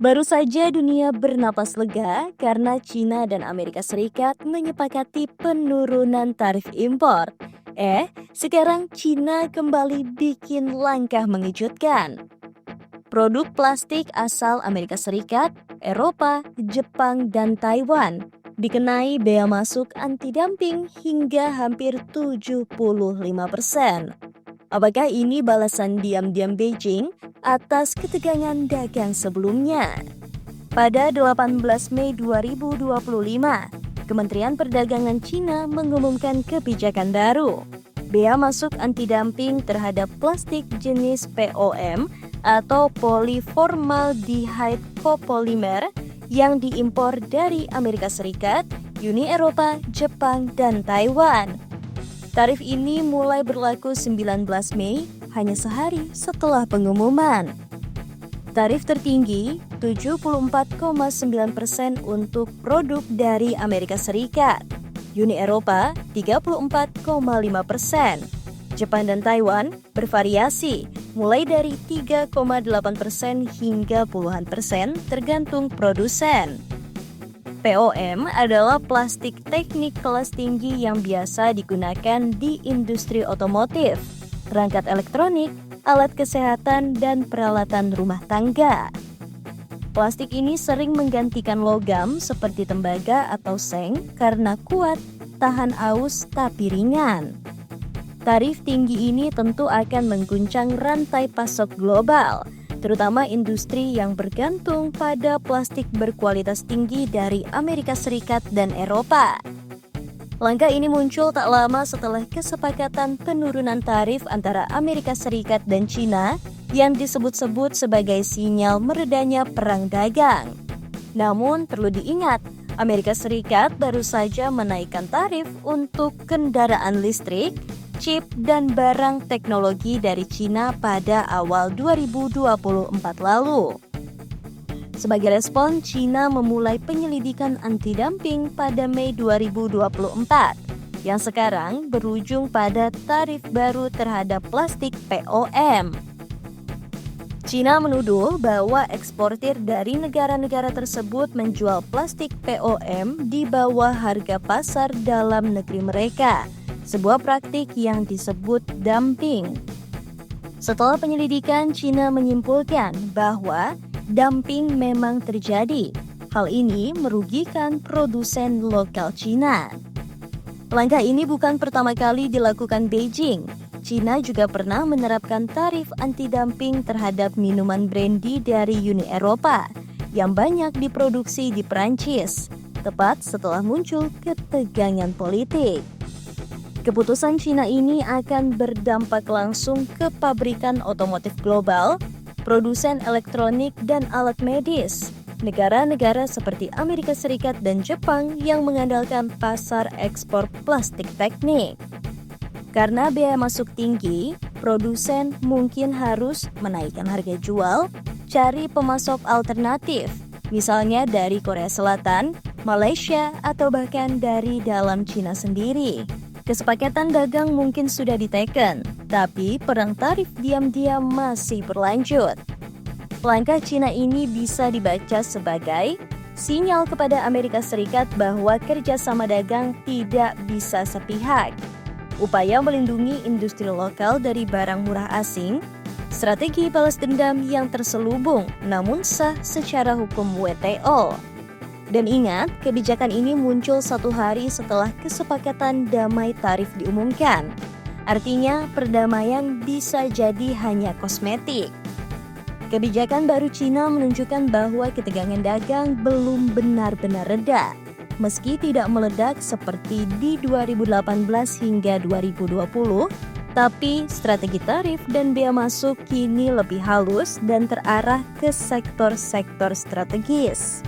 Baru saja dunia bernapas lega karena China dan Amerika Serikat menyepakati penurunan tarif impor. Sekarang China kembali bikin langkah mengejutkan. Produk plastik asal Amerika Serikat, Eropa, Jepang, dan Taiwan dikenai bea masuk anti-dumping hingga hampir 75%. Apakah ini balasan diam-diam Beijing atas ketegangan dagang sebelumnya? Pada 18 Mei 2025, Kementerian Perdagangan Cina mengumumkan kebijakan baru. Bea masuk anti-dumping terhadap plastik jenis POM atau polyformaldehyde copolymer yang diimpor dari Amerika Serikat, Uni Eropa, Jepang, dan Taiwan. Tarif ini mulai berlaku 19 Mei, hanya sehari setelah pengumuman. Tarif tertinggi 74,9% untuk produk dari Amerika Serikat, Uni Eropa 34,5%, Jepang dan Taiwan bervariasi mulai dari 3,8% hingga puluhan persen tergantung produsen. POM adalah plastik teknik kelas tinggi yang biasa digunakan di industri otomotif, perangkat elektronik, alat kesehatan, dan peralatan rumah tangga. Plastik ini sering menggantikan logam seperti tembaga atau seng karena kuat, tahan aus, tapi ringan. Tarif tinggi ini tentu akan mengguncang rantai pasok global, terutama industri yang bergantung pada plastik berkualitas tinggi dari Amerika Serikat dan Eropa. Langkah ini muncul tak lama setelah kesepakatan penurunan tarif antara Amerika Serikat dan China yang disebut-sebut sebagai sinyal meredanya perang dagang. Namun perlu diingat, Amerika Serikat baru saja menaikkan tarif untuk kendaraan listrik, chip, dan barang teknologi dari China pada awal 2024 lalu. Sebagai respon, China memulai penyelidikan anti-dumping pada Mei 2024, yang sekarang berujung pada tarif baru terhadap plastik POM. China menuduh bahwa eksportir dari negara-negara tersebut menjual plastik POM di bawah harga pasar dalam negeri mereka, sebuah praktik yang disebut dumping. Setelah penyelidikan, China menyimpulkan bahwa dumping memang terjadi. Hal ini merugikan produsen lokal China. Langkah ini bukan pertama kali dilakukan Beijing. China juga pernah menerapkan tarif anti-dumping terhadap minuman brandy dari Uni Eropa yang banyak diproduksi di Perancis, tepat setelah muncul ketegangan politik. Keputusan China ini akan berdampak langsung ke pabrikan otomotif global, produsen elektronik, dan alat medis. Negara-negara seperti Amerika Serikat dan Jepang yang mengandalkan pasar ekspor plastik teknik. Karena biaya masuk tinggi, produsen mungkin harus menaikkan harga jual, cari pemasok alternatif, misalnya dari Korea Selatan, Malaysia, atau bahkan dari dalam China sendiri. Kesepakatan dagang mungkin sudah diteken, tapi perang tarif diam-diam masih berlanjut. Langkah China ini bisa dibaca sebagai sinyal kepada Amerika Serikat bahwa kerjasama dagang tidak bisa sepihak. Upaya melindungi industri lokal dari barang murah asing, strategi balas dendam yang terselubung namun sah secara hukum WTO. Dan ingat, kebijakan ini muncul 1 hari setelah kesepakatan damai tarif diumumkan. Artinya, perdamaian bisa jadi hanya kosmetik. Kebijakan baru China menunjukkan bahwa ketegangan dagang belum benar-benar reda, meski tidak meledak seperti di 2018 hingga 2020, tapi strategi tarif dan bea masuk kini lebih halus dan terarah ke sektor-sektor strategis.